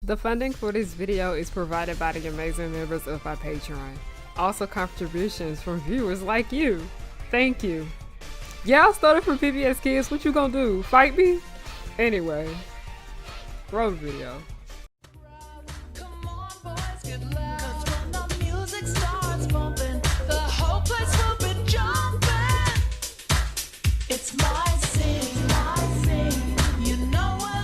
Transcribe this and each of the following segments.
The funding for this video is provided by the amazing members of my Patreon. Also contributions from viewers like you. Thank you. Yeah, I started from PBS Kids. What you gonna do? Fight me? Anyway, roll the video. Come on, boys, get loud. 'Cause when the music starts bumping, the whole place will be jumping. It's my scene, you know what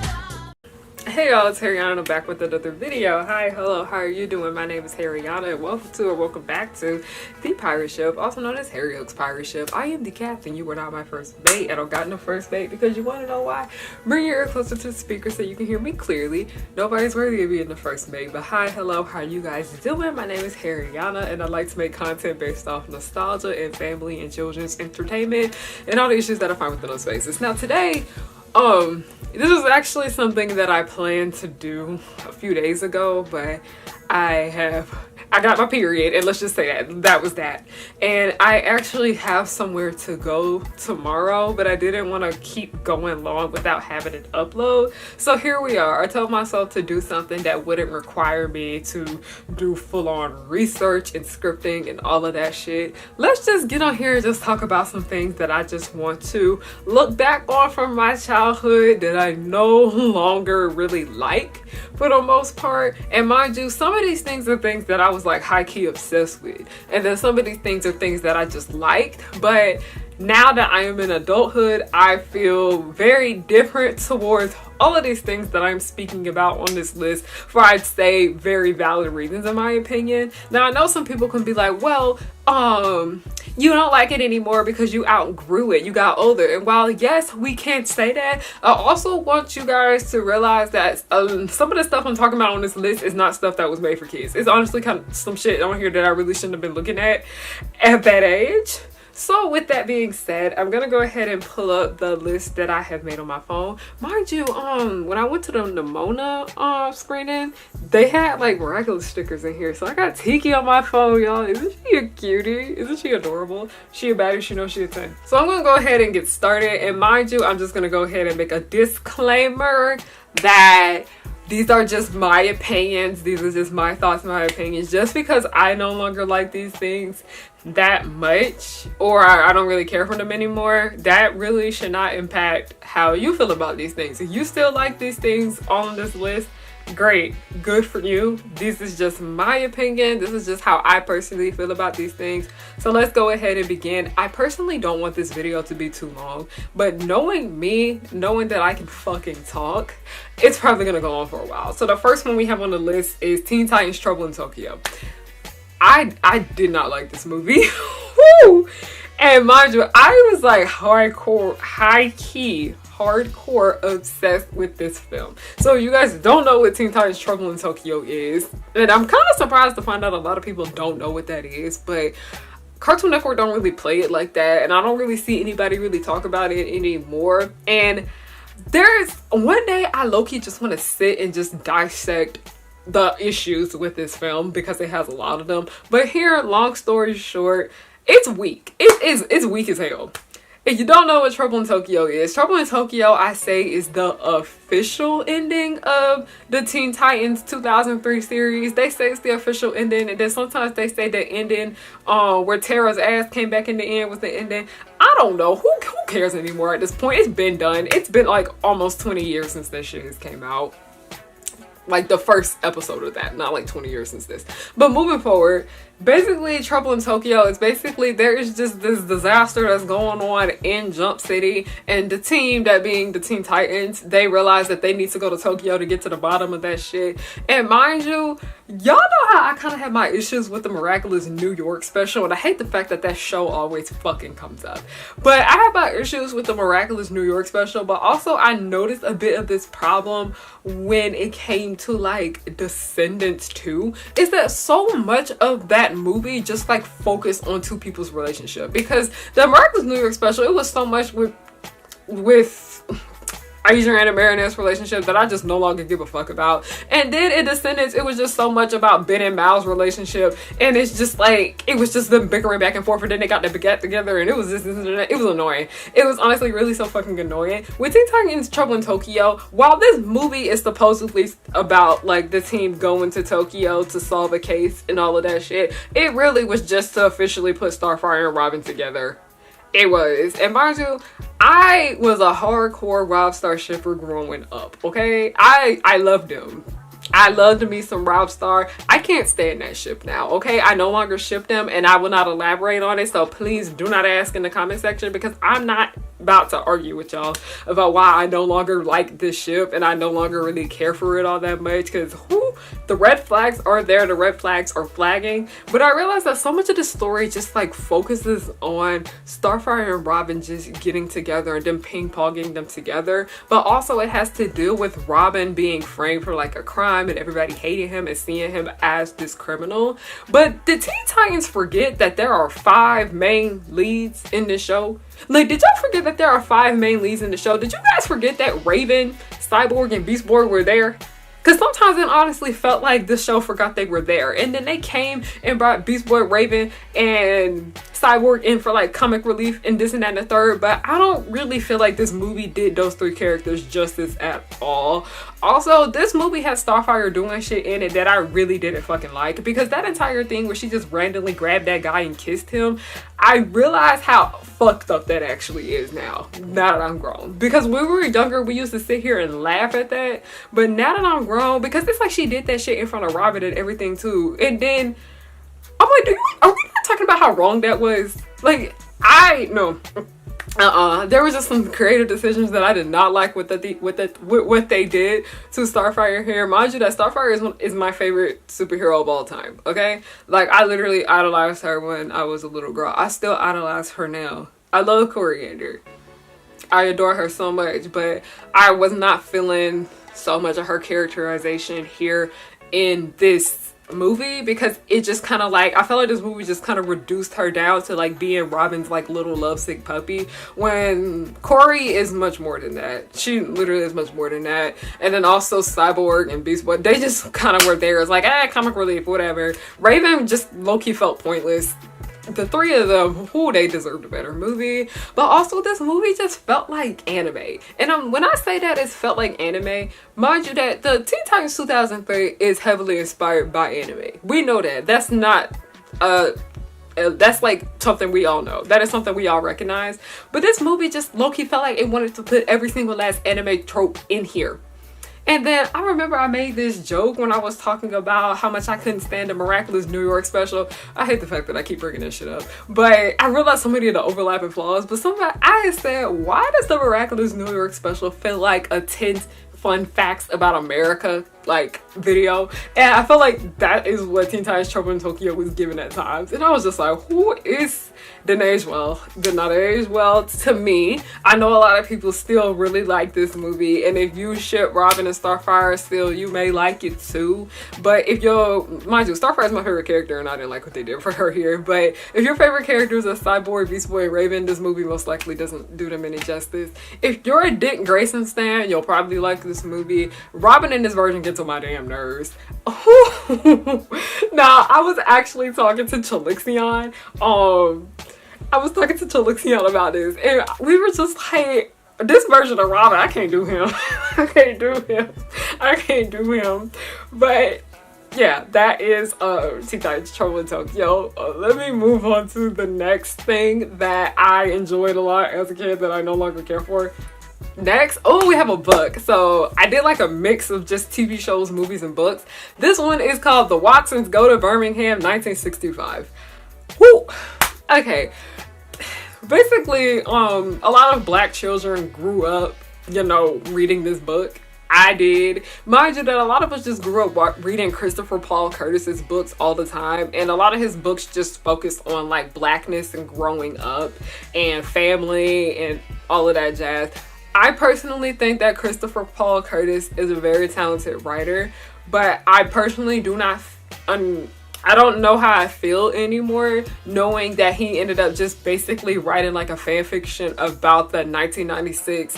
Hey y'all, it's Harriana back with another video. Hi, hello, how are you doing? My name is Harriana and welcome back to The Pirate Ship, also known as Harry Oak's Pirate Ship. I am the captain. You were not my first mate. I don't got no first mate because you want to know why? Bring your ear closer to the speaker so you can hear me clearly. Nobody's worthy of being the first mate, but hi, hello, how are you guys doing? My name is Harriana and I like to make content based off nostalgia and family and children's entertainment and all the issues that I find within those spaces. Now today, this is actually something that I planned to do a few days ago, but I got my period, and let's just say that was that. And I actually have somewhere to go tomorrow, but I didn't want to keep going long without having it upload. So here we are. I told myself to do something that wouldn't require me to do full-on research and scripting and all of that shit. Let's just get on here and just talk about some things that I just want to look back on from my childhood that I no longer really like for the most part. And mind you, some of these things are things that I was like high-key obsessed with, and then some of these things are things that I just liked, but now that I am in adulthood, I feel very different towards all of these things that I'm speaking about on this list for, I'd say, very valid reasons in my opinion. Now, I know some people can be like, well, you don't like it anymore because you outgrew it, you got older. And while yes, we can't say that, I also want you guys to realize that some of the stuff I'm talking about on this list is not stuff that was made for kids. It's honestly kind of some shit on here that I really shouldn't have been looking at that age. So with that being said, I'm gonna go ahead and pull up the list that I have made on my phone. Mind you, when I went to the Nimona screening, they had like miraculous stickers in here. So I got Tiki on my phone, y'all. Isn't she a cutie? Isn't she adorable? She a baddie, she knows she a 10. So I'm gonna go ahead and get started. And mind you, I'm just gonna go ahead and make a disclaimer that these are just my opinions. These are just my thoughts, my opinions. Just because I no longer like these things that much, or I don't really care for them anymore, that really should not impact how you feel about these things. If you still like these things on this list, great, good for you. This is just my opinion. This is just how I personally feel about these things. So let's go ahead and begin. I personally don't want this video to be too long, but knowing me, knowing that I can fucking talk, it's probably gonna go on for a while. So the first one we have on the list is Teen Titans Trouble in Tokyo. I did not like this movie. Woo! And mind you, I was like hardcore obsessed with this film. So you guys don't know what Teen Titans Trouble in Tokyo is, and I'm kind of surprised to find out a lot of people don't know what that is, but Cartoon Network don't really play it like that, and I don't really see anybody really talk about it anymore. And there's one day I low-key just want to sit and just dissect the issues with this film because it has a lot of them. But here, long story short, it's weak. It's weak as hell. If you don't know what Trouble in Tokyo is, Trouble in Tokyo, I say, is the official ending of the Teen Titans 2003 series. They say it's the official ending, and then sometimes they say the ending where Tara's ass came back in the end was the ending. I don't know. Who cares anymore at this point? It's been done. It's been like almost 20 years since that shit has came out. Like the first episode of that, not like 20 years since this. But moving forward, basically Trouble in Tokyo is basically there is just this disaster that's going on in Jump City, and the team, that being the Teen Titans, they realize that they need to go to Tokyo to get to the bottom of that shit. And mind you, y'all know how I kind of have my issues with the Miraculous New York special, and I hate the fact that that show always fucking comes up. But I have my issues with the Miraculous New York special, but also I noticed a bit of this problem when it came to like Descendants 2, is that so much of that movie just like focused on two people's relationship. Because the Miraculous New York special, it was so much with Adrian and Marinette's relationship that I just no longer give a fuck about. And then in Descendants, it was just so much about Ben and Mal's relationship, and it's just like, it was just them bickering back and forth, and then they got to get together, and it was just, it was annoying. It was honestly really so fucking annoying. With Teen Titans Trouble in Tokyo, while this movie is supposedly about like the team going to Tokyo to solve a case and all of that shit, it really was just to officially put Starfire and Robin together. It was. And mind you, I was a hardcore Rob Star shipper growing up, okay? I loved him. I loved me some Rob Star. I can't stand that ship now, okay? I no longer ship them, and I will not elaborate on it, so please do not ask in the comment section, because I'm not about to argue with y'all about why I no longer like this ship and I no longer really care for it all that much, because the red flags are there, the red flags are flagging. But I realized that so much of the story just like focuses on Starfire and Robin just getting together and then ping-ponging them together, but also it has to do with Robin being framed for like a crime and everybody hating him and seeing him as this criminal. But the Teen Titans forget that there are 5 main leads in this show. Like, did y'all forget that there are 5 main leads in the show? Did you guys forget that Raven, Cyborg, and Beast Boy were there? Because sometimes it honestly felt like the show forgot they were there. And then they came and brought Beast Boy, Raven, and Cyborg in for like comic relief and this and that and the third. But I don't really feel like this movie did those 3 characters justice at all. Also, this movie has Starfire doing shit in it that I really didn't fucking like. Because that entire thing where she just randomly grabbed that guy and kissed him, I realized how fucked up that actually is now that I'm grown. Because when we were younger, we used to sit here and laugh at that. But now that I'm grown, because it's like she did that shit in front of Robin and everything too. And then I'm like, are we not talking about how wrong that was? Like, there was just some creative decisions that I did not like with what they did to Starfire here. Mind you, that Starfire is my favorite superhero of all time, okay? Like, I literally idolized her when I was a little girl. I still idolize her now. I love Coriander. I adore her so much, but I was not feeling so much of her characterization here in this movie, because it just kind of like, I felt like this movie just kind of reduced her down to like being Robin's like little lovesick puppy, when Corey is much more than that. She literally is much more than that. And then also Cyborg and Beast Boy, they just kind of were there as like, comic relief, whatever. Raven just low-key felt pointless. The 3 of them, they deserved a better movie. But also, this movie just felt like anime. And when I say that it felt like anime, mind you that the Teen Titans 2003 is heavily inspired by anime. We know that. That's not that's like something we all know. That is something we all recognize. But this movie just low-key felt like it wanted to put every single last anime trope in here. And then I remember I made this joke when I was talking about how much I couldn't stand the Miraculous New York special. I hate the fact that I keep bringing this shit up, but I realized so many of the overlapping flaws. But I said, why does the Miraculous New York special feel like a 10 fun facts about America like video? And I felt like that is what Teen Titans Trouble in Tokyo was given at times. And I was just like, who is didn't age well, did not age well to me. I know a lot of people still really like this movie, and if you ship Robin and Starfire still, you may like it too. But if mind you, Starfire is my favorite character and I didn't like what they did for her here, but if your favorite characters are Cyborg, Beast Boy, and Raven, this movie most likely doesn't do them any justice. If you're a Dick Grayson stan, you'll probably like this movie. Robin in this version gets on my damn nerves. Now, I was actually talking to Chalixion. I was talking to Chalixion about this, and we were just like, this version of Robin, I can't do him. I can't do him. But yeah, that is Teen Titans Trouble in Tokyo. Let me move on to the next thing that I enjoyed a lot as a kid that I no longer care for. Next, we have a book. So I did like a mix of just TV shows, movies, and books. This one is called The Watsons Go to Birmingham 1965. Woo! Okay. Basically, a lot of black children grew up, reading this book. I did. Mind you that a lot of us just grew up reading Christopher Paul Curtis's books all the time, and a lot of his books just focused on like blackness and growing up and family and all of that jazz. I personally think that Christopher Paul Curtis is a very talented writer, but I personally do not I don't know how I feel anymore, knowing that he ended up just basically writing like a fan fiction about the 1996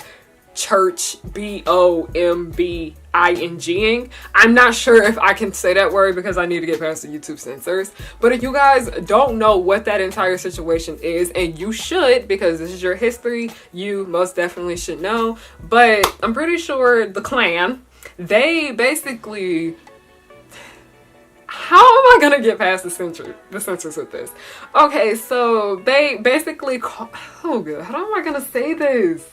church, bombing. I'm not sure if I can say that word because I need to get past the YouTube censors. But if you guys don't know what that entire situation is, and you should, because this is your history, you most definitely should know. But I'm pretty sure the Klan, they basically... How am I gonna get past the censors with this? Okay, so they basically oh god, how am I gonna say this?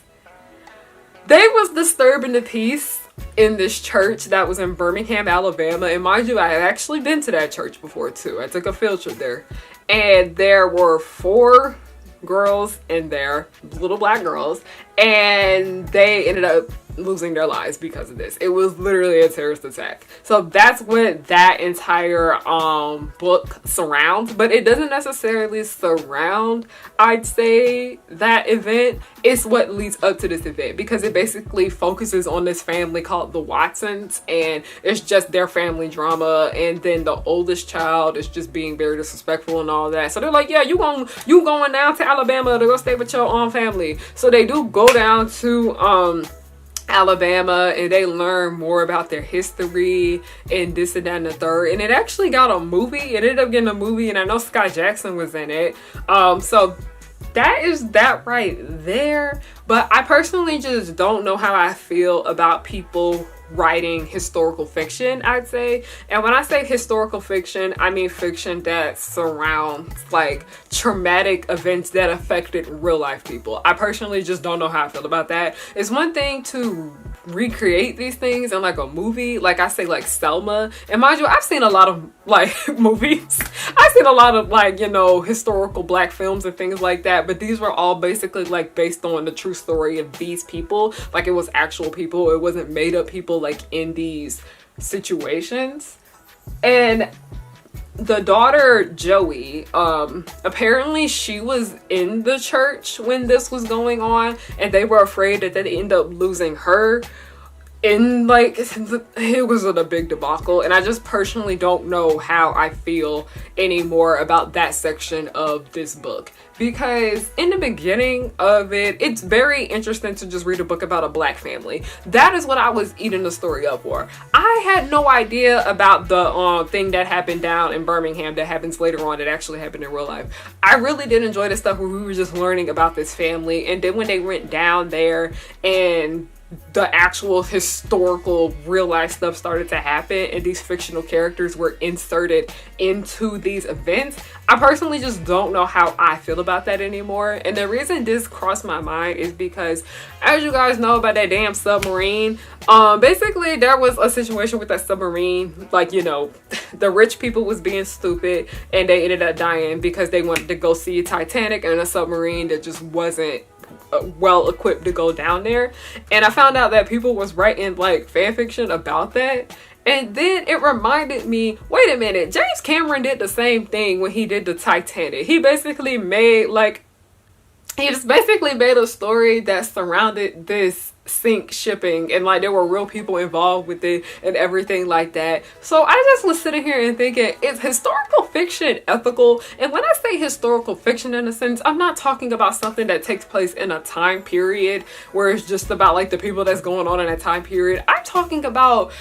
They was disturbing the peace in this church that was in Birmingham, Alabama. And mind you, I had actually been to that church before too. I took a field trip there. And there were 4 girls in there, little black girls, and they ended up losing their lives because of this. It was literally a terrorist attack. So that's what that entire book surrounds, but it doesn't necessarily surround, I'd say, that event. It's what leads up to this event, because it basically focuses on this family called the Watsons, and it's just their family drama. And then the oldest child is just being very disrespectful and all that. So they're like, yeah, you going down to Alabama to go stay with your own family. So they do go down to Alabama, and they learn more about their history and this and that and the third. And it actually got a movie. It ended up getting a movie, and I know Scott Jackson was in it. So that is that right there. But I personally just don't know how I feel about people writing historical fiction, I'd say. And when I say historical fiction, I mean fiction that surrounds like traumatic events that affected real life people. I personally just don't know how I feel about that. It's one thing to recreate these things in like a movie, like I say, like Selma. And mind you, I've seen a lot of like movies. I've seen a lot of like, you know, historical black films and things like that, but these were all basically like based on the true story of these people. Like it was actual people. It wasn't made up people like in these situations. And the daughter Joey, apparently she was in the church when this was going on, and they were afraid that they'd end up losing her. And like it was a big debacle, and I just personally don't know how I feel anymore about that section of this book, because in the beginning of it, it's very interesting to just read a book about a black family. That is what I was eating the story up for. I had no idea about the thing that happened down in Birmingham that happens later on that actually happened in real life. I really did enjoy the stuff where we were just learning about this family, and then when they went down there and the actual historical real life stuff started to happen and these fictional characters were inserted into these events, I personally just don't know how I feel about that anymore. And the reason this crossed my mind is because, as you guys know about that damn submarine, basically there was a situation with that submarine, like, you know, the rich people was being stupid and they ended up dying because they wanted to go see Titanic in a submarine that just wasn't well equipped to go down there. And I found out that people was writing like fan fiction about that, and then it reminded me, wait a minute, James Cameron did the same thing when he did the Titanic. He basically made a story that surrounded this sink shipping, and like there were real people involved with it and everything like that. So I just was sitting here and thinking, is historical fiction ethical? And when I say historical fiction, in a sense, I'm not talking about something that takes place in a time period where it's just about like the people that's going on in that time period. I'm talking about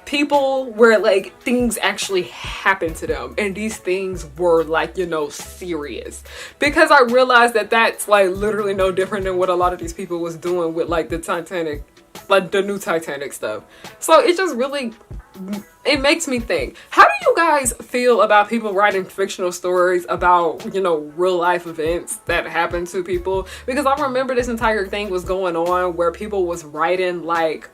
people where like things actually happen to them, and these things were like, you know, serious, because I realized that that's like literally no different than what a lot of these people was doing with like the Titanic, like the new Titanic stuff. So it just really, it makes me think, how do you guys feel about people writing fictional stories about, you know, real life events that happen to people? Because I remember this entire thing was going on where people was writing like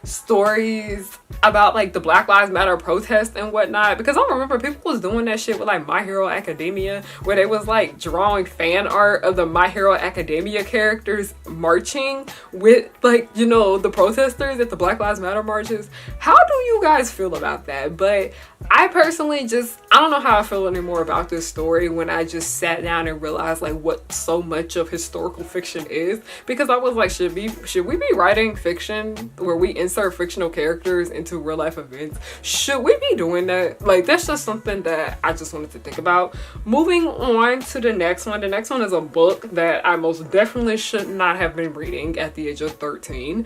stories about like the Black Lives Matter protest and whatnot, because I remember people was doing that shit with like My Hero Academia, where they was like drawing fan art of the My Hero Academia characters marching with like, you know, the protesters at the Black Lives Matter marches. How do you guys guys feel about that. But I personally I don't know how I feel anymore about this story when I just sat down and realized like what so much of historical fiction is. Because I was like, should we be writing fiction where we insert fictional characters into real life events? Should we be doing that? Like, that's just something that I just wanted to think about. Moving on to the next one. The next one is a book that I most definitely should not have been reading at the age of 13.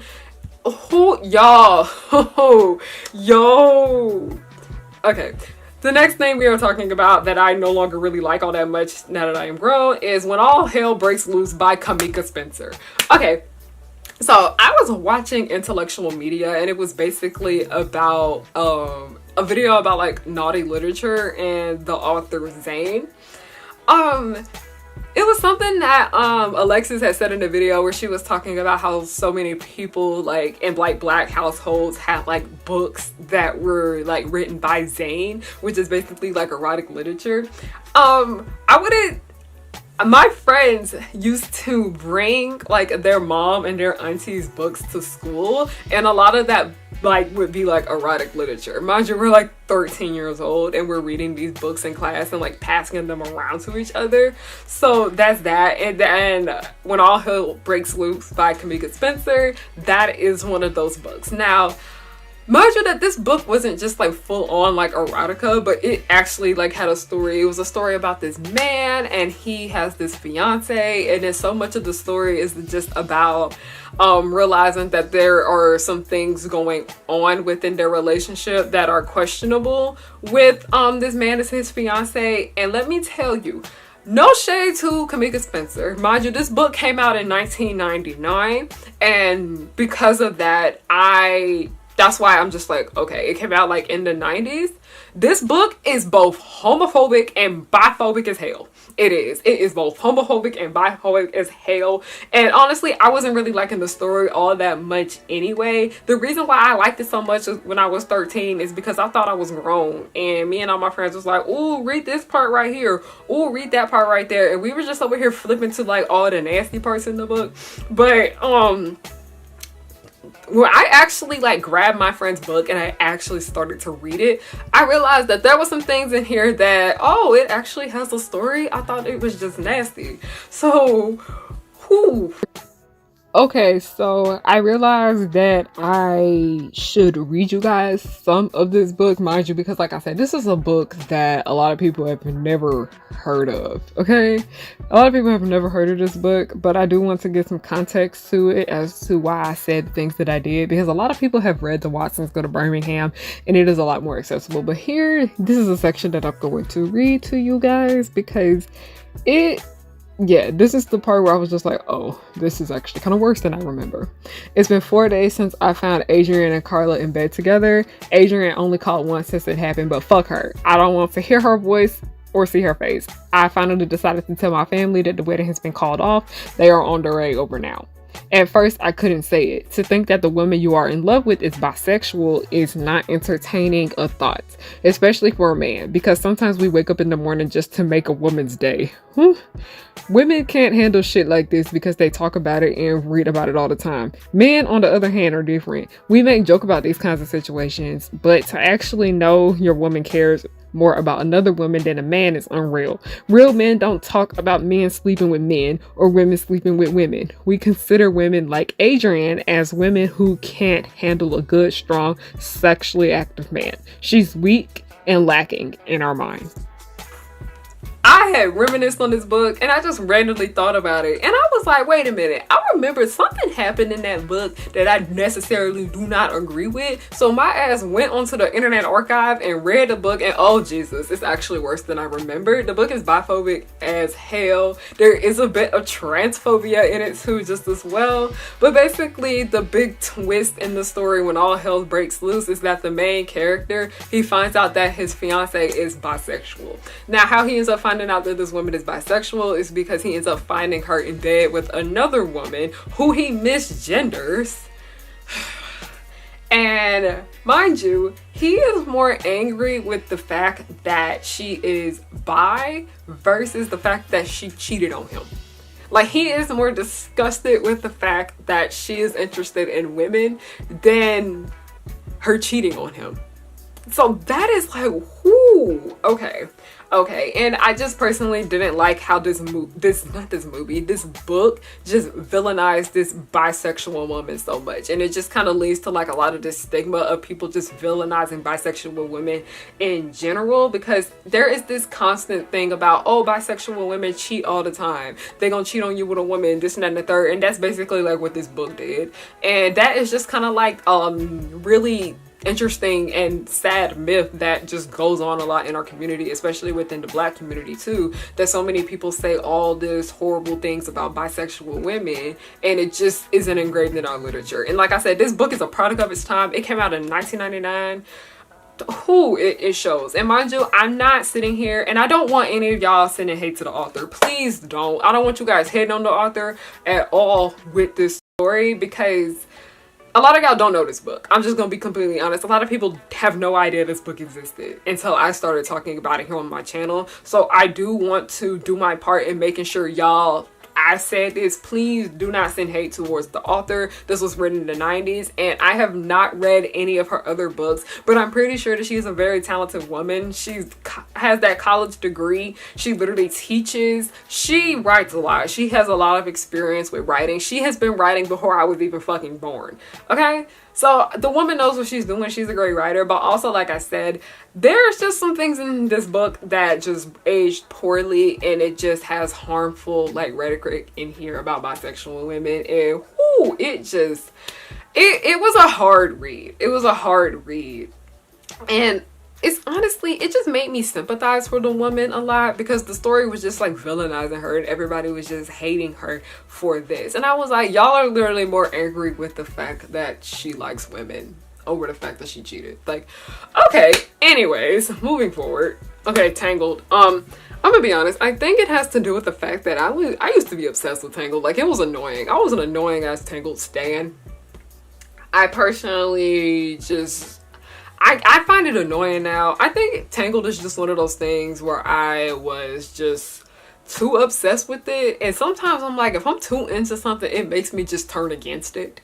Oh, y'all. Yo. Okay. The next thing we are talking about that I no longer really like all that much now that I am grown is When All Hell Breaks Loose by Kamika Spencer. Okay. So I was watching Intellectual Media, and it was basically about a video about like naughty literature and the author Zane. It was something that Alexis had said in the video where she was talking about how so many people like in like black households had like books that were like written by Zane, which is basically like erotic literature. My friends used to bring like their mom and their auntie's books to school, and a lot of that like would be like erotic literature. Mind you, we're like 13 years old and we're reading these books in class and like passing them around to each other. So that's that. And then When All Hell Breaks Loose by Kamika Spencer, that is one of those books. Now, mind you that this book wasn't just like full on like erotica, but it actually like had a story. It was a story about this man and he has this fiance, and then so much of the story is just about realizing that there are some things going on within their relationship that are questionable with this man as his fiance. And let me tell you, no shade to Kamika Spencer. Mind you, this book came out in 1999, and because of that, that's why I'm just like, okay, it came out like in the 90s. This book is both homophobic and biphobic as hell. It is both homophobic and biphobic as hell. And honestly, I wasn't really liking the story all that much anyway. The reason why I liked it so much when I was 13 is because I thought I was grown. And me and all my friends was like, ooh, read this part right here. Ooh, read that part right there. And we were just over here flipping to like all the nasty parts in the book. But, when I actually like grabbed my friend's book and I actually started to read it, I realized that there were some things in here that, oh, it actually has a story. I thought it was just nasty. So, whew. Okay, so I realized that I should read you guys some of this book, mind you, because like I said, this is a book that a lot of people have never heard of, okay? A lot of people have never heard of this book, but I do want to give some context to it as to why I said the things that I did, because a lot of people have read The Watsons Go to Birmingham, and it is a lot more accessible. But here, this is a section that I'm going to read to you guys, because this is the part where I was just like, oh, this is actually kind of worse than I remember. It's been 4 days since I found Adrian and Carla in bed together. Adrian only called once since it happened, but fuck her. I don't want to hear her voice or see her face. I finally decided to tell my family that the wedding has been called off. They are on their way over now. At first, I couldn't say it. To think that the woman you are in love with is bisexual is not entertaining a thought, especially for a man, because sometimes we wake up in the morning just to make a woman's day. Women can't handle shit like this because they talk about it and read about it all the time. Men, on the other hand, are different. We make joke about these kinds of situations, but to actually know your woman cares more about another woman than a man is unreal. Real men don't talk about men sleeping with men or women sleeping with women. We consider women like Adrian as women who can't handle a good, strong, sexually active man. She's weak and lacking in our minds. I had reminisced on this book and I just randomly thought about it, and I was like, wait a minute, I remember something happened in that book that I necessarily do not agree with. So my ass went onto the Internet Archive and read the book, and oh Jesus, it's actually worse than I remembered. The book is biphobic as hell. There is a bit of transphobia in it too, just as well. But basically the big twist in the story When All Hell Breaks Loose is that the main character, he finds out that his fiance is bisexual. Now how he ends up finding out that this woman is bisexual is because he ends up finding her in bed with another woman who he misgenders. And mind you, he is more angry with the fact that she is bi versus the fact that she cheated on him. Like, he is more disgusted with the fact that she is interested in women than her cheating on him. So that is like, whoo, okay. And I just personally didn't like how this book just villainized this bisexual woman so much. And it just kind of leads to like a lot of this stigma of people just villainizing bisexual women in general, because there is this constant thing about, oh, bisexual women cheat all the time. They're gonna cheat on you with a woman, this and that and the third. And that's basically like what this book did. And that is just kind of like really interesting and sad myth that just goes on a lot in our community, especially within the Black community too, that so many people say all this horrible things about bisexual women, and it just isn't engraved in our literature. And like I said, this book is a product of its time. It came out in 1999. It shows. And mind you, I'm not sitting here, and I don't want any of y'all sending hate to the author. Please don't. I don't want you guys hating on the author at all with this story, because a lot of y'all don't know this book. I'm just gonna be completely honest. A lot of people have no idea this book existed until I started talking about it here on my channel. So I do want to do my part in making sure y'all, I said this, please do not send hate towards the author. This was written in the 90s, and I have not read any of her other books, but I'm pretty sure that she's a very talented woman. She has that college degree. She literally teaches. She writes a lot. She has a lot of experience with writing. She has been writing before I was even fucking born. Okay? So the woman knows what she's doing. She's a great writer, but also, like I said, there's just some things in this book that just aged poorly, and it just has harmful like rhetoric in here about bisexual women. And whoo, it was a hard read. It was a hard read. And it's honestly, it just made me sympathize for the woman a lot, because the story was just like villainizing her and everybody was just hating her for this. And I was like, y'all are literally more angry with the fact that she likes women over the fact that she cheated. Like, okay, anyways, moving forward. Okay, Tangled. I'm gonna be honest, I think it has to do with the fact that I used to be obsessed with Tangled. Like, it was annoying. I was an annoying ass Tangled stan. I personally just, I find it annoying now. I think Tangled is just one of those things where I was just too obsessed with it. And sometimes I'm like, if I'm too into something, it makes me just turn against it.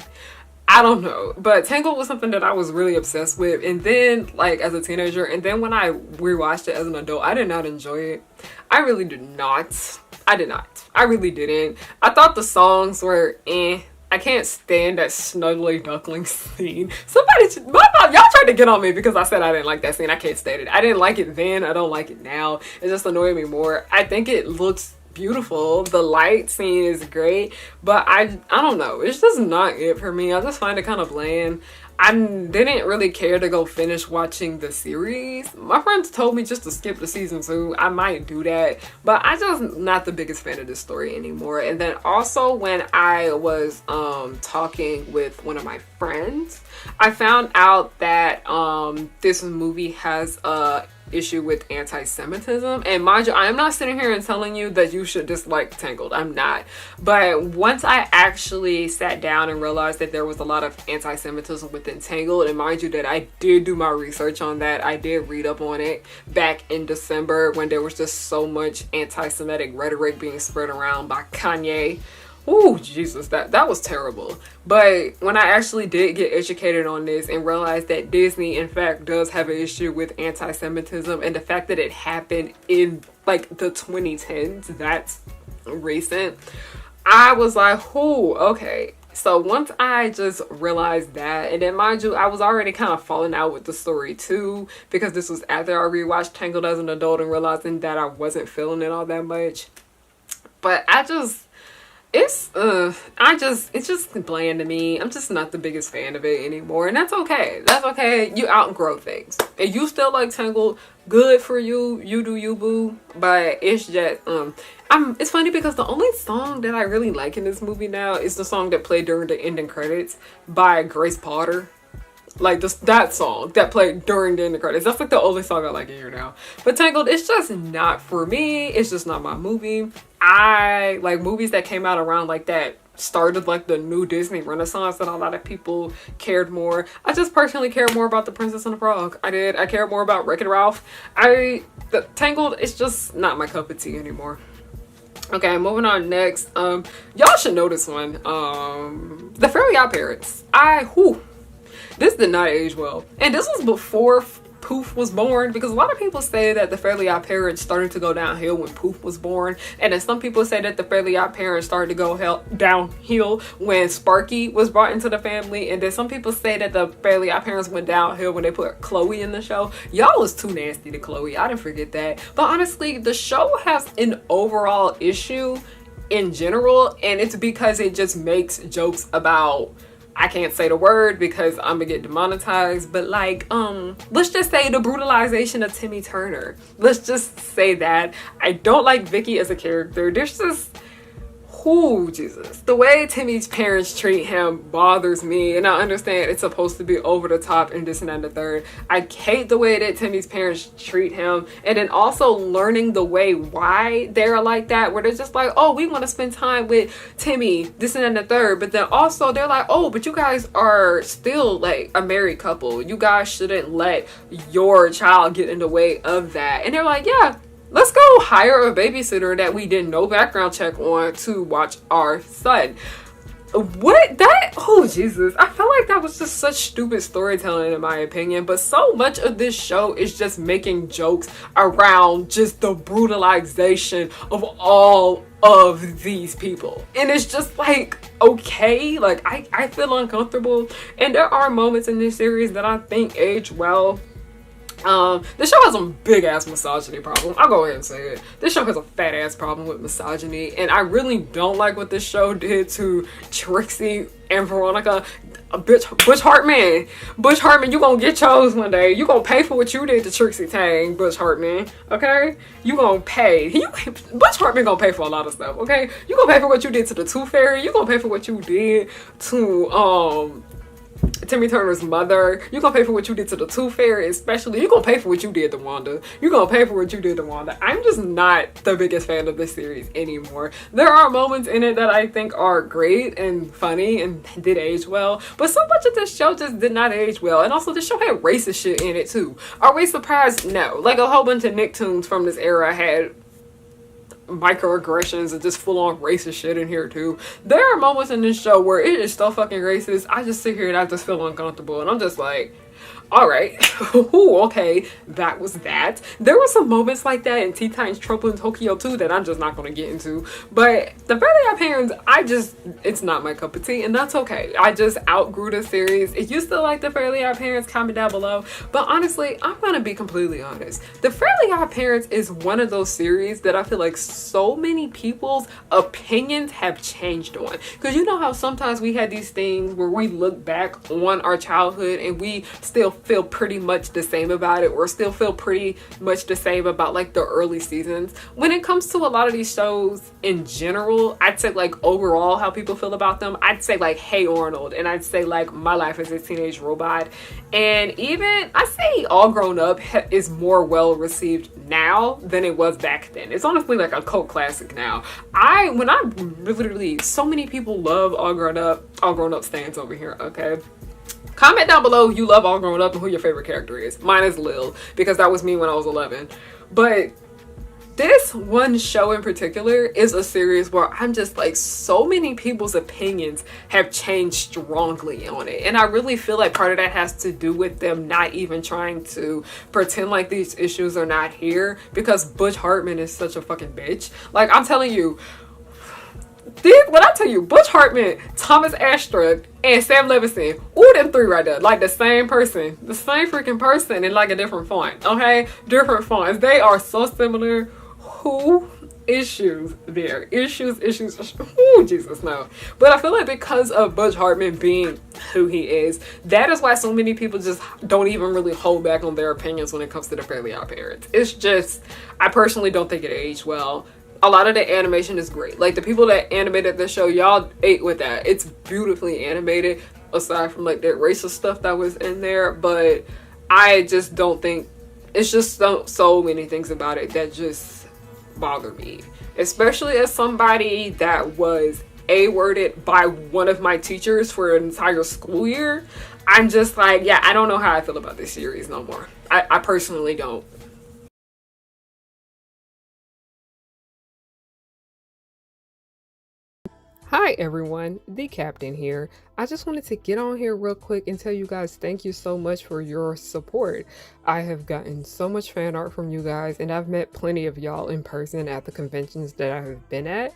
I don't know. But Tangled was something that I was really obsessed with. And then, like, as a teenager, and then when I rewatched it as an adult, I did not enjoy it. I really did not. I did not. I really didn't. I thought the songs were eh. I can't stand that snuggly duckling scene. Y'all tried to get on me because I said I didn't like that scene. I can't stand it. I didn't like it then. I don't like it now. It just annoyed me more. I think it looks beautiful. The light scene is great, but I don't know. It's just not it for me. I just find it kind of bland. I didn't really care to go finish watching the series. My friends told me just to skip to season 2. I might do that, but I just not the biggest fan of this story anymore. And then also when I was talking with one of my friends, I found out that this movie has a issue with anti-Semitism. And mind you, I am not sitting here and telling you that you should dislike Tangled. I'm not. But once I actually sat down and realized that there was a lot of anti-Semitism within Tangled, and mind you that I did do my research on that. I did read up on it back in December when there was just so much anti-Semitic rhetoric being spread around by Kanye. Oh, Jesus, that was terrible. But when I actually did get educated on this and realized that Disney, in fact, does have an issue with anti-Semitism, and the fact that it happened in, like, the 2010s, that's recent, I was like, oh, okay. So once I just realized that, and then mind you, I was already kind of falling out with the story too, because this was after I rewatched Tangled as an adult and realizing that I wasn't feeling it all that much. But it's just bland to me. I'm just not the biggest fan of it anymore, and that's okay. That's okay. You outgrow things. And you still like Tangled, good for you. You do you, boo. But it's just it's funny because the only song that I really like in this movie now is the song that played during the ending credits by Grace Potter. Like that song that played during the ending credits. That's like the only song I like in here now. But Tangled, it's just not for me. It's just not my movie. I like movies that came out around like that started like the new Disney Renaissance, and a lot of people cared more. I just personally care more about The Princess and the Frog. I cared more about Wreck-It Ralph. The Tangled, it's just not my cup of tea anymore. Okay, moving on next. Y'all should know this one. The Fairly Odd Parents. This did not age well. And this was before Poof was born, because a lot of people say that the Fairly Odd Parents started to go downhill when Poof was born, and then some people say that the Fairly Odd Parents started to go downhill when Sparky was brought into the family, and then some people say that the Fairly Odd Parents went downhill when they put Chloe in the show. Y'all was too nasty to Chloe, I didn't forget that. But honestly, the show has an overall issue in general, and it's because it just makes jokes about, I can't say the word because I'm gonna get demonetized, but like, let's just say the brutalization of Timmy Turner. Let's just say that. I don't like Vicky as a character. There's just, Jesus. The way Timmy's parents treat him bothers me, and I understand it's supposed to be over the top and this and that and the third. I hate the way that Timmy's parents treat him, and then also learning the way why they're like that, where they're just like, oh, we want to spend time with Timmy, this and that and the third, but then also they're like, oh, but you guys are still like a married couple. You guys shouldn't let your child get in the way of that. And they're like, yeah, let's go hire a babysitter that we did no background check on to watch our son. What? That? Oh, Jesus. I felt like that was just such stupid storytelling in my opinion, but so much of this show is just making jokes around just the brutalization of all of these people. And it's just like, okay, like I feel uncomfortable. And there are moments in this series that I think age well. This show has some big ass misogyny problem. I'll go ahead and say it. This show has a fat ass problem with misogyny, and I really don't like what this show did to Trixie and Veronica. Butch Hartman. Butch Hartman, you gonna get chose one day. You gonna pay for what you did to Trixie Tang, Butch Hartman. Okay? You gonna pay. Butch Hartman gonna pay for a lot of stuff, okay? You gonna pay for what you did to the Tooth Fairy. You gonna pay for what you did to, Timmy Turner's mother. You gonna pay for what you did to the Tooth Fairy, especially. You gonna pay for what you did to Wanda. You gonna pay for what you did to Wanda. I'm just not the biggest fan of this series anymore. There are moments in it that I think are great and funny and did age well, but so much of this show just did not age well. And also, the show had racist shit in it too. Are we surprised? No. Like, a whole bunch of Nicktoons from this era had microaggressions and just full-on racist shit in here too. There are moments in this show where it is so fucking racist. I just sit here and I just feel uncomfortable, and I'm just like, all right. Okay, that was that. There were some moments like that in Tea Time's Trouble in Tokyo too that I'm just not going to get into. But the Fairly Odd Parents, it's not my cup of tea, and that's okay. I just outgrew the series. If you still like the Fairly Odd Parents, comment down below. But honestly, I'm going to be completely honest. The Fairly Odd Parents is one of those series that I feel like so many people's opinions have changed on. Because you know how sometimes we had these things where we look back on our childhood and we still feel pretty much the same about it, or still feel pretty much the same about like the early seasons. When it comes to a lot of these shows in general, I'd say like overall how people feel about them, I'd say like Hey Arnold, and I'd say like My Life as a Teenage Robot, and even I say All Grown Up is more well received now than it was back then. It's honestly like a cult classic now. When I literally, so many people love All Grown Up stands over here, okay? Comment down below who you love All Grown Up and who your favorite character is. Mine is Lil, because that was me when I was 11. But this one show in particular is a series where I'm just like, so many people's opinions have changed strongly on it. And I really feel like part of that has to do with them not even trying to pretend like these issues are not here, because Butch Hartman is such a fucking bitch. Like, I'm telling you, when I tell you, Butch Hartman, Thomas Ashton, and Sam Levinson, ooh, them three right there, like the same person, the same freaking person in like a different font, okay? Different fonts. They are so similar. Who? Issues there. Issues. Ooh, Jesus, no. But I feel like because of Butch Hartman being who he is, that is why so many people just don't even really hold back on their opinions when it comes to the Fairly Odd Parents. It's just, I personally don't think it aged well. A lot of the animation is great. Like, the people that animated the show, y'all ate with that. It's beautifully animated, aside from like that racist stuff that was in there. But I just don't think, it's just so many things about it that just bother me. Especially as somebody that was A-worded by one of my teachers for an entire school year. I'm just like, yeah, I don't know how I feel about this series no more. I personally don't. Hi everyone, the captain here. I just wanted to get on here real quick and tell you guys thank you so much for your support. I have gotten so much fan art from you guys, and I've met plenty of y'all in person at the conventions that I have been at.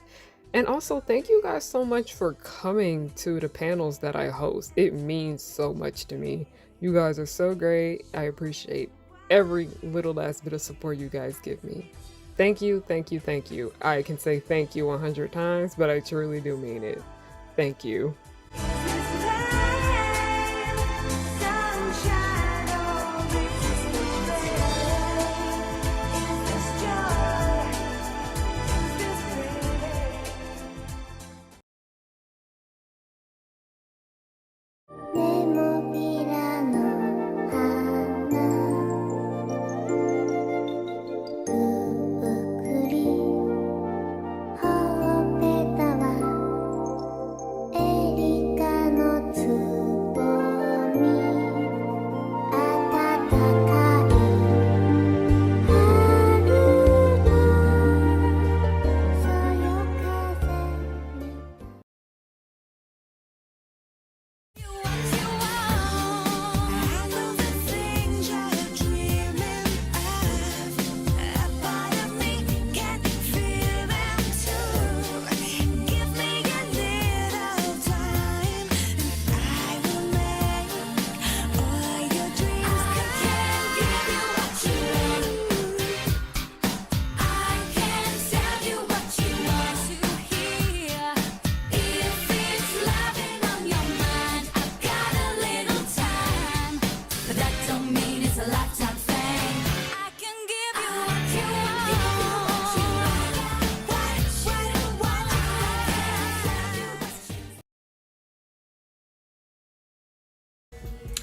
And also, thank you guys so much for coming to the panels that I host. It means so much to me. You guys are so great. I appreciate every little last bit of support you guys give me. Thank you, thank you, thank you. I can say thank you 100 times, but I truly do mean it. Thank you.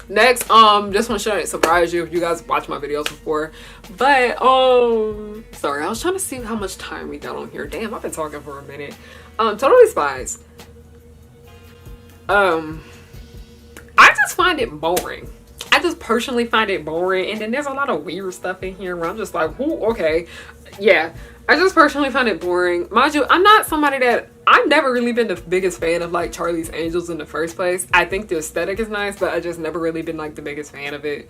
Next, just want to surprise you if you guys watched my videos before, but sorry, I was trying to see how much time we got on here. Damn, I've been talking for a minute. Totally Spies. I just find it boring. I just personally find it boring, and then there's a lot of weird stuff in here where I'm just like, whoo, okay, yeah. I just personally find it boring. Mind you, I'm not somebody that, I've never really been the biggest fan of like Charlie's Angels in the first place. I think the aesthetic is nice, but I just never really been like the biggest fan of it.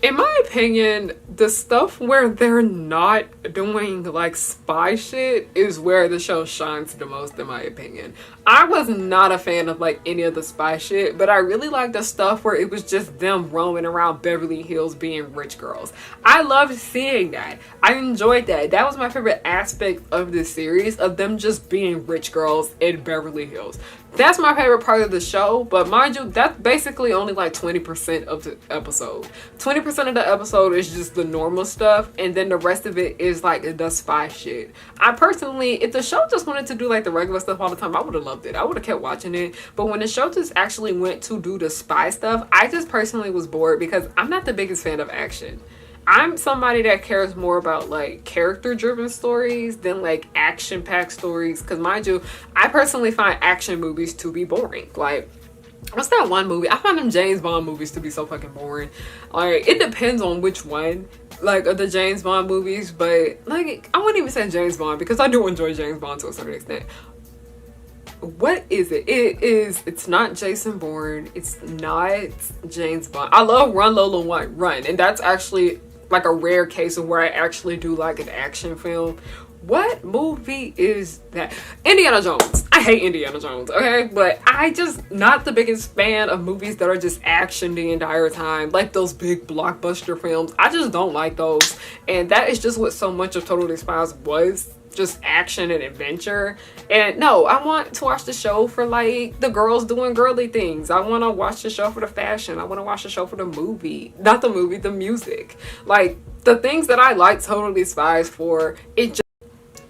In my opinion, the stuff where they're not doing like spy shit is where the show shines the most, in my opinion. I was not a fan of like any of the spy shit, but I really liked the stuff where it was just them roaming around Beverly Hills being rich girls. I loved seeing that. I enjoyed that. That was my favorite aspect of this series, of them just being rich girls in Beverly Hills. That's my favorite part of the show, but mind you, that's basically only like 20% of the episode. 20% of the episode is just the normal stuff, and then the rest of it is like the spy shit. I personally, if the show just wanted to do like the regular stuff all the time, I would have loved it. I would have kept watching it. But when the show just actually went to do the spy stuff, I just personally was bored because I'm not the biggest fan of action. I'm somebody that cares more about like character driven stories than like action packed stories, because mind you, I personally find action movies to be boring. Like, what's that one movie? I find them James Bond movies to be so fucking boring. Like, it depends on which one, like, of the James Bond movies, but like, I wouldn't even say James Bond because I do enjoy James Bond to a certain extent. What is it? It's not Jason Bourne. It's not James Bond. I love Run Lola Run, and that's actually like a rare case of where I actually do like an action film. What movie is that? Indiana Jones. I hate Indiana Jones, okay? But I just not the biggest fan of movies that are just action the entire time. Like those big blockbuster films. I just don't like those. And that is just what so much of Totally Spies was. Just action and adventure. And no, I want to watch the show for like the girls doing girly things. I want to watch the show for the fashion. I want to watch the show for the movie. Not the movie, the music. Like the things that I like Totally Spies for, it just,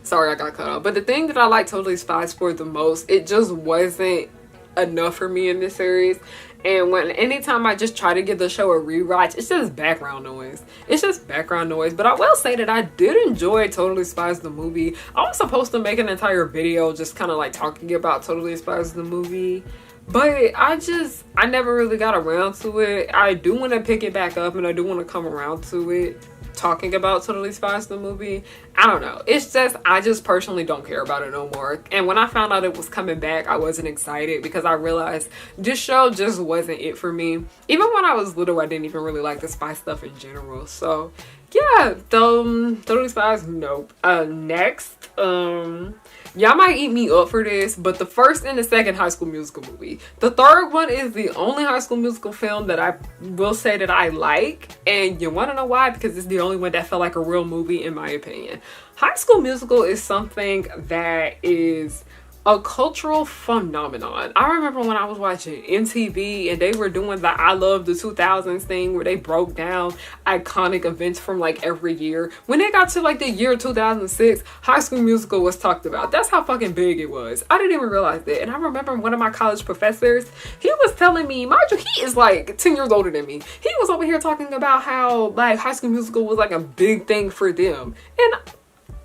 sorry I got cut off, but the thing that I like Totally Spies for the most, it just wasn't enough for me in this series. And anytime I just try to give the show a rewatch, it's just background noise. It's just background noise. But I will say that I did enjoy Totally Spies the movie. I was supposed to make an entire video just kind of like talking about Totally Spies the movie, But I never really got around to it. I do want to pick it back up, and I do want to come around to it, talking about Totally Spies the movie. I don't know. It's just, I just personally don't care about it no more. And when I found out it was coming back, I wasn't excited because I realized this show just wasn't it for me. Even when I was little, I didn't even really like the spy stuff in general. So yeah, Totally Spies, nope. Next, y'all might eat me up for this, but the first and the second High School Musical movie. The third one is the only High School Musical film that I will say that I like. And you want to know why? Because it's the only one that felt like a real movie in my opinion. High School Musical is something that is a cultural phenomenon. I remember when I was watching MTV and they were doing the I Love the 2000s thing where they broke down iconic events from like every year. When they got to like the year 2006, High School Musical was talked about. That's how fucking big it was. I didn't even realize that. And I remember one of my college professors, he was telling me, mind you, he is like 10 years older than me. He was over here talking about how like High School Musical was like a big thing for them. And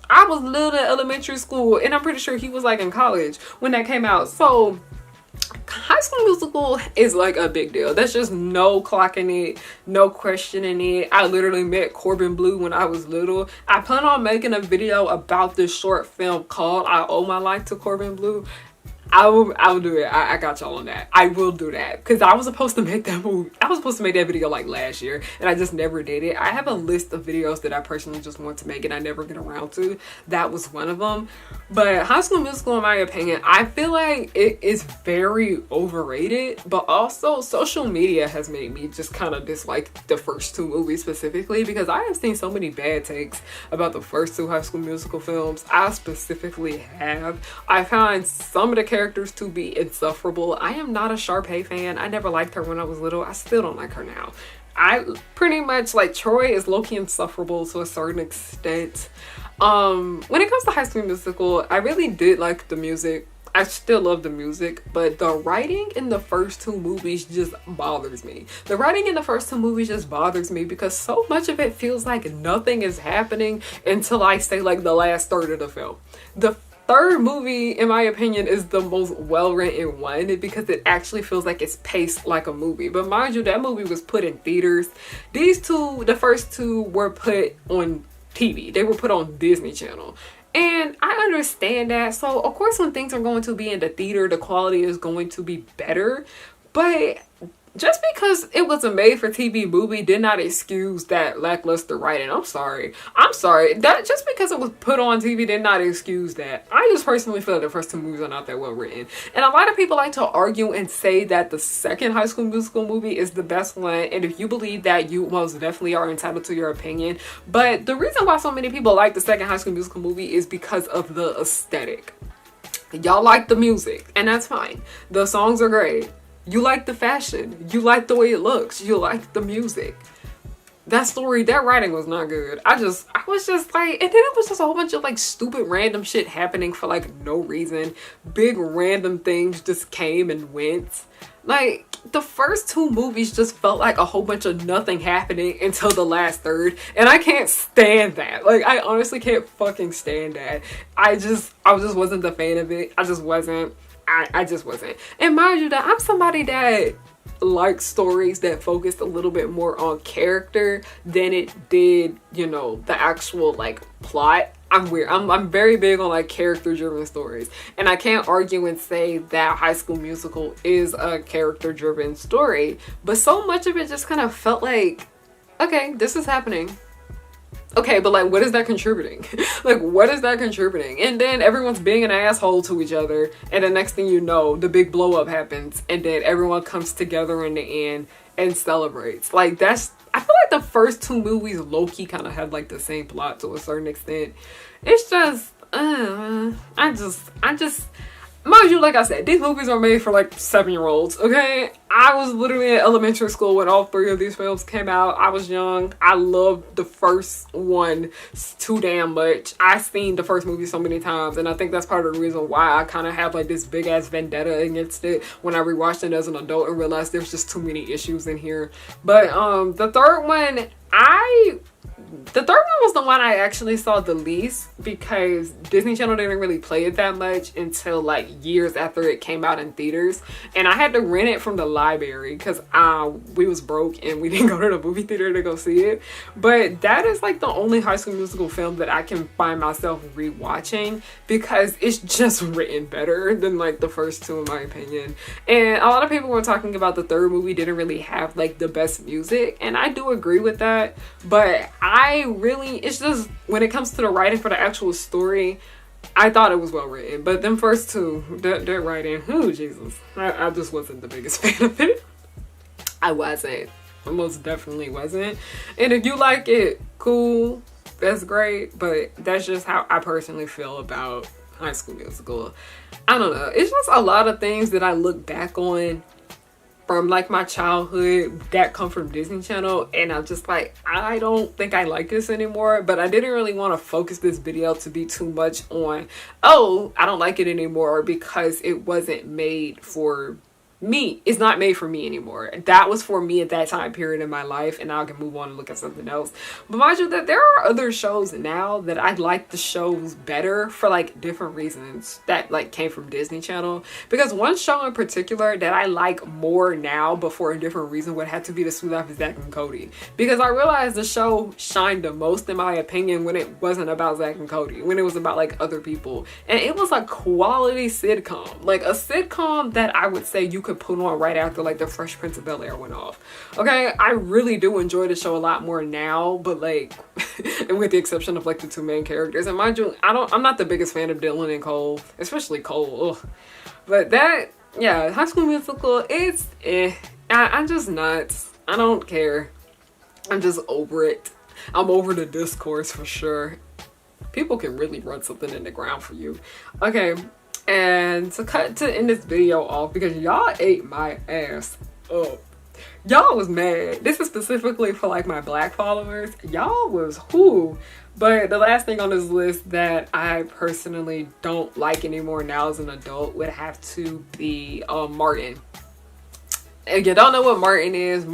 I was little in elementary school, and I'm pretty sure he was like in college when that came out. So High School Musical is like a big deal. There's just no clocking it, no questioning it. I literally met Corbin Bleu when I was little. I plan on making a video about this short film called I Owe My Life to Corbin Bleu. I will do it. I got y'all on that. I will do that because I was supposed to make that movie. I was supposed to make that video like last year and I just never did it. I have a list of videos that I personally just want to make and I never get around to. That was one of them. But High School Musical, in my opinion, I feel like it is very overrated, but also social media has made me just kind of dislike the first two movies specifically because I have seen so many bad takes about the first two High School Musical films. I specifically have. I find some of the characters to be insufferable. I am not a Sharpay fan. I never liked her when I was little. I still don't like her now. I pretty much like Troy is low-key insufferable to a certain extent. When it comes to High School Musical, I really did like the music. I still love the music, but the writing in the first two movies just bothers me. The writing in the first two movies just bothers me because so much of it feels like nothing is happening until I say like the last third of the film. The third movie, in my opinion, is the most well-written one because it actually feels like it's paced like a movie. But mind you, that movie was put in theaters. These two, the first two, were put on TV. They were put on Disney Channel. And I understand that. So, of course, when things are going to be in the theater, the quality is going to be better. But just because it was a made-for-TV movie did not excuse that lackluster writing. I'm sorry. That just because it was put on TV did not excuse that. I just personally feel like the first two movies are not that well written. And a lot of people like to argue and say that the second High School Musical movie is the best one. And if you believe that, you most definitely are entitled to your opinion. But the reason why so many people like the second High School Musical movie is because of the aesthetic. Y'all like the music, and that's fine. The songs are great. You like the fashion. You like the way it looks. You like the music. That story, that writing was not good. I was just like, and then it was just a whole bunch of like stupid random shit happening for like no reason. Big random things just came and went. Like, the first two movies just felt like a whole bunch of nothing happening until the last third. And I can't stand that. Like, I honestly can't fucking stand that. I just wasn't the fan of it. I just wasn't. I just wasn't. And mind you, that I'm somebody that likes stories that focused a little bit more on character than it did, you know, the actual like plot. I'm weird. I'm very big on like character driven stories, and I can't argue and say that High School Musical is a character driven story, but so much of it just kind of felt like, okay, this is happening. Okay, but like, what is that contributing? Like, what is that contributing? And then everyone's being an asshole to each other, and the next thing you know, the big blow up happens, and then everyone comes together in the end and celebrates. Like, I feel like the first two movies low-key kind of had like the same plot to a certain extent. It's just, mind you, like I said, these movies are made for like 7-year-olds, okay? I was literally in elementary school when all three of these films came out. I was young. I loved the first one too damn much. I've seen the first movie so many times, and I think that's part of the reason why I kind of have like this big ass vendetta against it when I rewatched it as an adult and realized there's just too many issues in here. But the third one was the one I actually saw the least because Disney Channel didn't really play it that much until like years after it came out in theaters, and I had to rent it from the library because we was broke and we didn't go to the movie theater to go see it. But that is like the only High School Musical film that I can find myself rewatching because it's just written better than like the first two in my opinion. And a lot of people were talking about the third movie didn't really have like the best music, and I do agree with that, but it's just when it comes to the writing for the actual story, I thought it was well written. But them first two, that writing, oh Jesus, I just wasn't the biggest fan of it. I wasn't. I most definitely wasn't. And if you like it, cool, that's great, but that's just how I personally feel about High School Musical. I don't know, it's just a lot of things that I look back on from like my childhood that come from Disney Channel, and I'm just like, I don't think I like this anymore. But I didn't really want to focus this video to be too much on, oh, I don't like it anymore, because it wasn't made for me. It's not made for me anymore. That was for me at that time period in my life, and now I can move on and look at something else. But mind you that there are other shows now that I like the shows better for like different reasons that like came from Disney Channel. Because one show in particular that I like more now, but for a different reason, would have to be The Suite Life of Zack and Cody. Because I realized the show shined the most in my opinion when it wasn't about Zack and Cody, when it was about like other people. And it was a quality sitcom, like a sitcom that I would say you could put on right after like the Fresh Prince of Bel-Air went off. Okay, I really do enjoy the show a lot more now, but like and with the exception of like the two main characters, and mind you, I'm not the biggest fan of Dylan and Cole, especially Cole. Ugh. But that, yeah, High School Musical, it's I'm just nuts. I don't care. I'm just over it. I'm over the discourse for sure. People can really run something in the ground for you. Okay, and to end this video off, because y'all ate my ass up. Y'all was mad. This is specifically for like my black followers. Y'all was who. But the last thing on this list that I personally don't like anymore now as an adult would have to be Martin. If you don't know what Martin is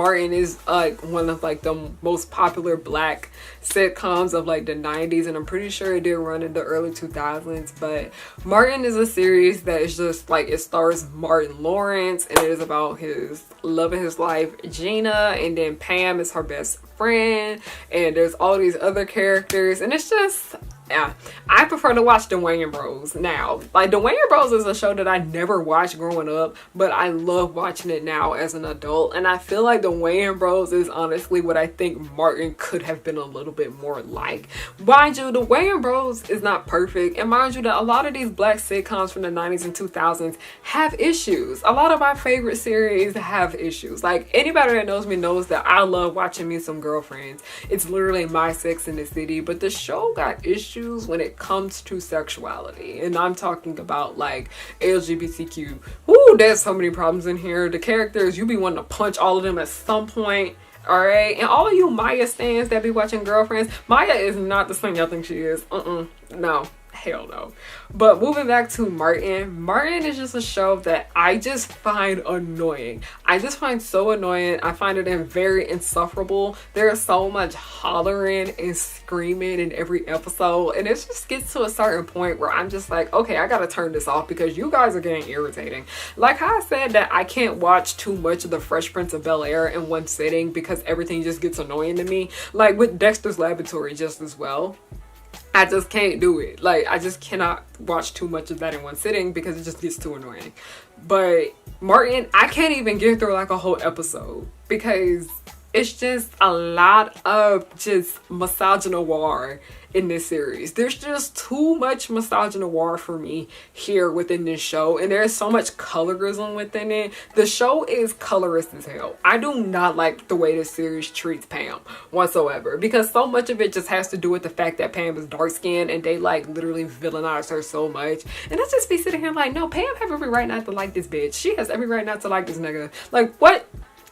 like one of like the most popular black sitcoms of like the 90s, and I'm pretty sure it did run in the early 2000s. But Martin is a series that is just like, it stars Martin Lawrence, and it is about his love of his life, Gina, and then Pam is her best friend, and there's all these other characters, and it's just, yeah, I prefer to watch The Wayans Bros now. Like, The Wayans Bros is a show that I never watched growing up, but I love watching it now as an adult. And I feel like The Wayans Bros is honestly what I think Martin could have been a little bit more like. Mind you, The Wayans Bros is not perfect. And mind you that a lot of these black sitcoms from the 90s and 2000s have issues. A lot of my favorite series have issues. Like, anybody that knows me knows that I love watching me some Girlfriends. It's literally my Sex in the City. But the show got issues when it comes to sexuality, and I'm talking about like LGBTQ. Ooh, there's so many problems in here. The characters, you be wanting to punch all of them at some point. All right, and all of you Maya stans that be watching Girlfriends, Maya is not the thing y'all think she is. No, hell no. But moving back to Martin is just a show that I just find annoying. I just find so annoying. I find it very insufferable. There's so much hollering and screaming in every episode, and it just gets to a certain point where I'm just like, okay, I gotta turn this off because you guys are getting irritating. Like how I said that I can't watch too much of the Fresh Prince of Bel-Air in one sitting because everything just gets annoying to me. Like with Dexter's Laboratory just as well. I just can't do it. Like, I just cannot watch too much of that in one sitting because it just gets too annoying. But Martin, I can't even get through like a whole episode because it's just a lot of just misogynoir in this series. There's just too much misogynoir for me here within this show, and there's so much colorism within it. The show is colorist as hell. I do not like the way this series treats Pam whatsoever, because so much of it just has to do with the fact that Pam is dark skinned and they like literally villainize her so much. And I just be sitting here like, no, Pam have every right not to like this bitch. She has every right not to like this nigga. Like, what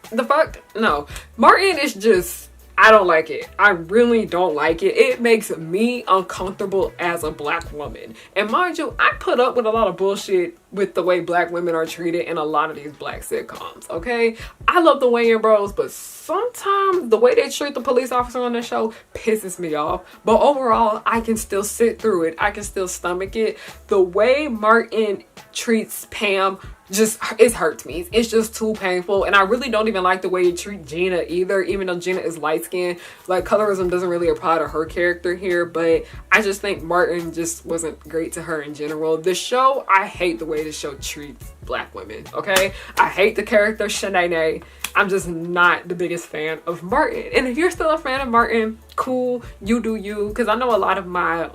the fuck? No. Martin is just, I don't like it. I really don't like it. It makes me uncomfortable as a black woman. And mind you, I put up with a lot of bullshit with the way black women are treated in a lot of these black sitcoms, okay? I love the Wayans Bros, but sometimes the way they treat the police officer on the show pisses me off. But overall, I can still sit through it. I can still stomach it. The way Martin treats Pam just, it hurts me. It's just too painful. And I really don't even like the way he treats Gina either, even though Gina is light-skinned. Like, colorism doesn't really apply to her character here, but I just think Martin just wasn't great to her in general. The show, I hate the way the show treats black women, okay? I hate the character Shanae. I'm just not the biggest fan of Martin. And if you're still a fan of Martin, cool, you do you, because I know a lot of my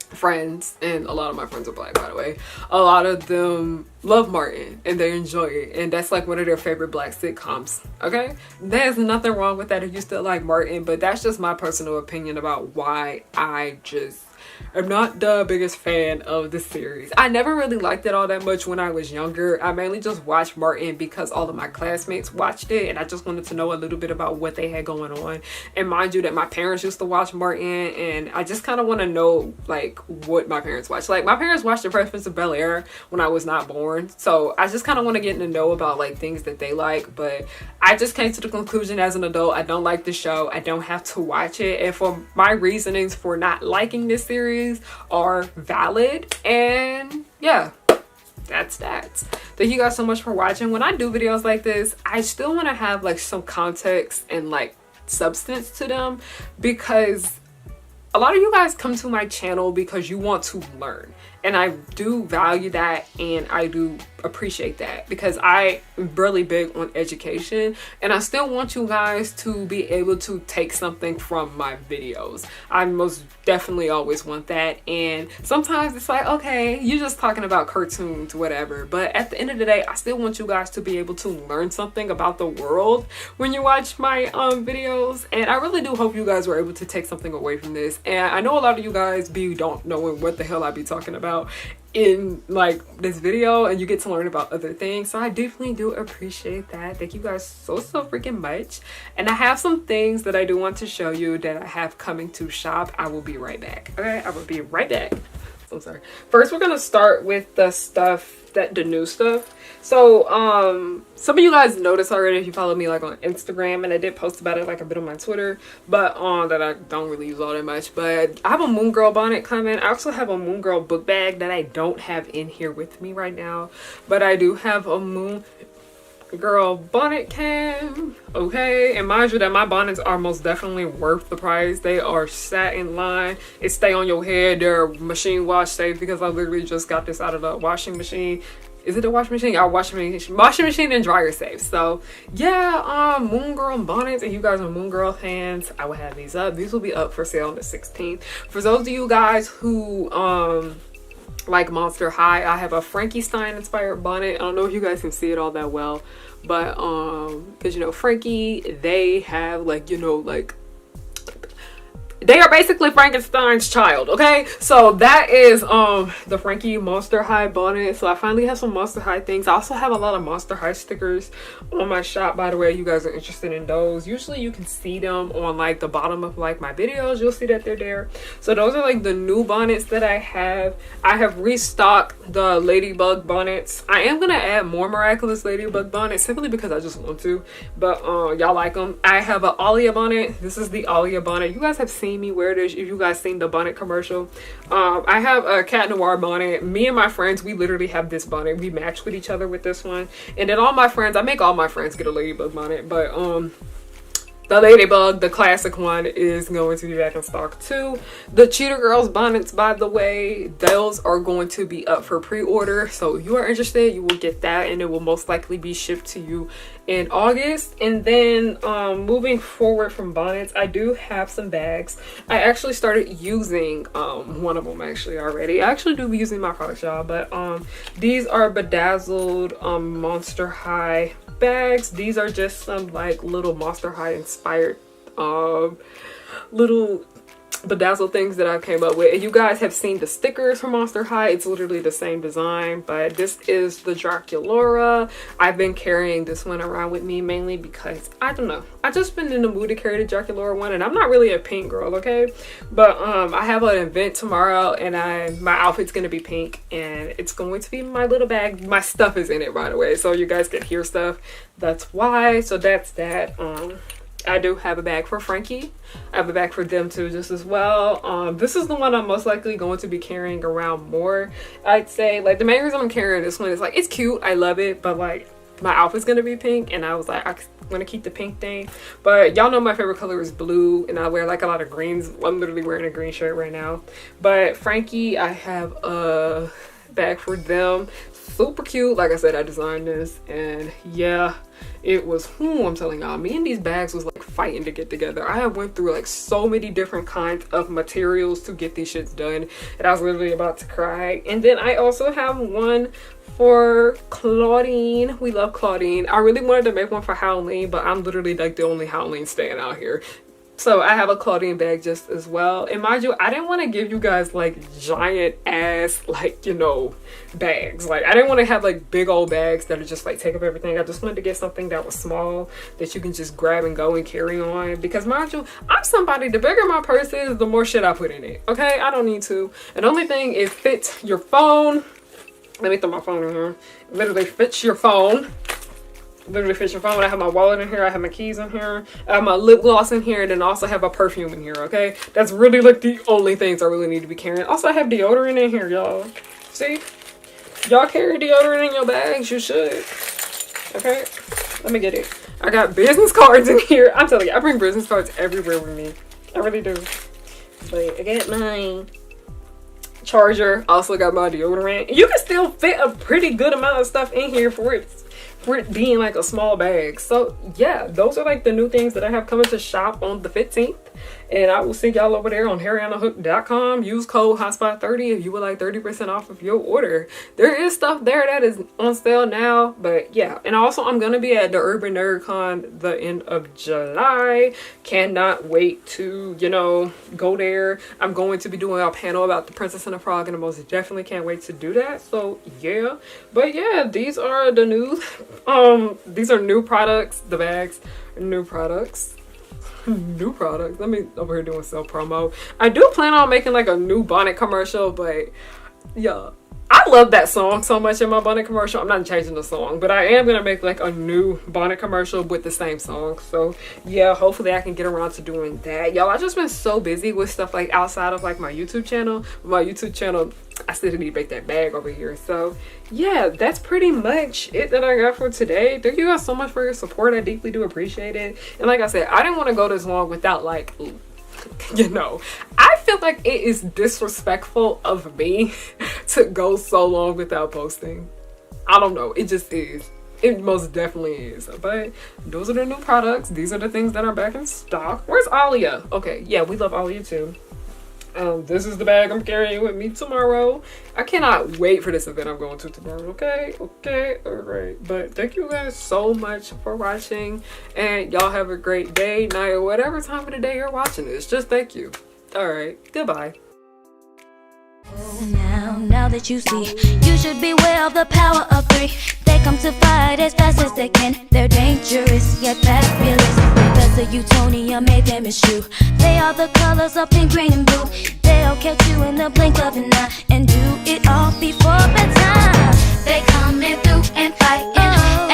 friends, and a lot of my friends are black, by the way, a lot of them love Martin and they enjoy it, and that's like one of their favorite black sitcoms, okay? There's nothing wrong with that if you still like Martin, but that's just my personal opinion about why I just am not the biggest fan of the series. I never really liked it all that much when I was younger. I mainly just watched Martin because all of my classmates watched it, and I just wanted to know a little bit about what they had going on. And mind you that my parents used to watch Martin, and I just kind of want to know like what my parents watched. Like, my parents watched The Fresh Prince of Bel-Air when I was not born, so I just kind of want to get to know about like things that they like. But I just came to the conclusion as an adult, I don't like the show. I don't have to watch it, and for my reasonings for not liking this series are valid, and yeah, that's that. Thank you guys so much for watching. When I do videos like this, I still want to have like some context and like substance to them, because a lot of you guys come to my channel because you want to learn, and I do value that, and I do appreciate that, because I am really big on education, and I still want you guys to be able to take something from my videos. I most definitely always want that. And sometimes it's like, okay, you're just talking about cartoons, whatever, but at the end of the day, I still want you guys to be able to learn something about the world when you watch my videos, and I really do hope you guys were able to take something away from this. And I know a lot of you guys don't know what the hell I be talking about in like this video, and you get to learn about other things, so I definitely do appreciate that. Thank you guys so freaking much. And I have some things that I do want to show you that I have coming to shop. I will be right back. Okay, I will be right back. I'm sorry. First, we're gonna start with the new stuff. So some of you guys noticed already if you follow me like on Instagram, and I did post about it like a bit on my Twitter, but that I don't really use all that much. But I have a Moon Girl bonnet coming. I also have a Moon Girl book bag that I don't have in here with me right now, but I do have a Moon Girl bonnet cam, okay? And mind you that my bonnets are most definitely worth the price. They are satin lined, it stay on your head, they're machine wash safe, because I literally just got this out of the washing machine. Is it a washing machine? Our washing machine and dryer safe. So yeah, Moon Girl bonnets, and you guys are Moon Girl fans, I will have these up. These will be up for sale on the 16th. For those of you guys who like Monster High, I have a Frankenstein inspired bonnet. I don't know if you guys can see it all that well, but because you know Frankie, they have like, you know, like they are basically Frankenstein's child, okay? So that is the Frankie Monster High bonnet. So I finally have some Monster High things. I also have a lot of Monster High stickers on my shop, by the way. You guys are interested in those. Usually you can see them on like the bottom of like my videos. You'll see that they're there. So those are like the new bonnets that I have. I have restocked the Ladybug bonnets. I am gonna add more Miraculous Ladybug bonnets simply because I just want to, but y'all like them. I have an Alia bonnet. This is the Alia bonnet. You guys have seen me wear this if you guys seen the bonnet commercial. I have a Cat Noir bonnet. Me and my friends, we literally have this bonnet. We match with each other with this one. And then all my friends, I make all my friends get a Ladybug bonnet, but the Ladybug, the classic one, is going to be back in stock too. The Cheetah Girls bonnets, by the way, those are going to be up for pre-order. So if you are interested, you will get that, and it will most likely be shipped to you in August. And then moving forward from bonnets, I do have some bags. I actually started using one of them actually already. I actually do be using my products, y'all, but these are Bedazzled Monster High bags. These are just some like little Monster High inspired little bedazzled things that I came up with. And you guys have seen the stickers from Monster High. It's literally the same design, but this is the Draculaura. I've been carrying this one around with me mainly because I don't know, I just been in the mood to carry the Draculaura one, and I'm not really a pink girl, okay? But I have an event tomorrow, and my outfit's gonna be pink, and it's going to be my little bag. My stuff is in it, by the way, so you guys can hear stuff. That's why. So that's that. I do have a bag for Frankie. I have a bag for them too, just as well. This is the one I'm most likely going to be carrying around more. I'd say, like, the main reason I'm carrying this one is, like, it's cute, I love it, but like my outfit's gonna be pink, and I was like, I'm gonna keep the pink thing. But y'all know my favorite color is blue, and I wear like a lot of greens. I'm literally wearing a green shirt right now. But Frankie, I have a bag for them. Super cute. Like I said, I designed this, and yeah, it was, I'm telling y'all, me and these bags was like fighting to get together. I have went through like so many different kinds of materials to get these shits done, and I was literally about to cry. And then I also have one for Claudine. We love Claudine. I really wanted to make one for Halloween, but I'm literally like the only Halloween stand out here. So I have a Claudine bag just as well. And mind you, I didn't want to give you guys like giant ass, like, you know, bags. Like, I didn't want to have like big old bags that are just like take up everything. I just wanted to get something that was small, that you can just grab and go and carry on. Because mind you, I'm somebody, the bigger my purse is, the more shit I put in it. Okay, I don't need to. And the only thing, it fits your phone. Let me throw my phone in here. It literally fits your phone. Literally fits your phone. I have my wallet in here, I have my keys in here, I have my lip gloss in here, and then I also have a perfume in here, okay? That's really like the only things I really need to be carrying. Also, I have deodorant in here, y'all. See? Y'all carry deodorant in your bags, you should. Okay? Let me get it. I got business cards in here. I'm telling you, I bring business cards everywhere with me. I really do. But I got my charger. Also got my deodorant. You can still fit a pretty good amount of stuff in here for it being like a small bag. So yeah, those are like the new things that I have coming to shop on the 15th, and I will see y'all over there on harryonahook.com. Use code HOTSPOT30 if you would like 30% off of your order. There is stuff there that is on sale now, but yeah. And also, I'm gonna be at the Urban Nerd Con the end of July. Cannot wait to, you know, go there. I'm going to be doing a panel about The Princess and the Frog, and I most definitely can't wait to do that. So yeah. But yeah, these are the new these are new products. The bags are new products. New products. Let me over here doing self promo. I do plan on making like a new bonnet commercial, but yeah, I love that song so much in my bonnet commercial. I'm not changing the song, but I am gonna make like a new bonnet commercial with the same song. So yeah, hopefully I can get around to doing that. Y'all, I just been so busy with stuff like outside of like my YouTube channel. My YouTube channel, I still need to make that bag over here. So yeah, that's pretty much it that I got for today. Thank you guys so much for your support. I deeply do appreciate it. And like I said, I didn't want to go this long without like, you know, I feel like it is disrespectful of me to go so long without posting. I don't know, it just is. It most definitely is. But those are the new products. These are the things that are back in stock. Where's Alia? Okay, yeah, we love Alia too. This is the bag I'm carrying with me tomorrow. I cannot wait for this event I'm going to tomorrow. Okay, all right. But thank you guys so much for watching, and y'all have a great day, night, or whatever time of the day you're watching this. Just thank you. All right, goodbye. Now that you see, you should beware of the power of three. They come to fight as fast as they can. They're dangerous yet fabulous. Because the Utonium made them eschew. They are the colors of pink, green, and blue. They'll catch you in the blink of an eye and do it all before bedtime. They coming through and fighting.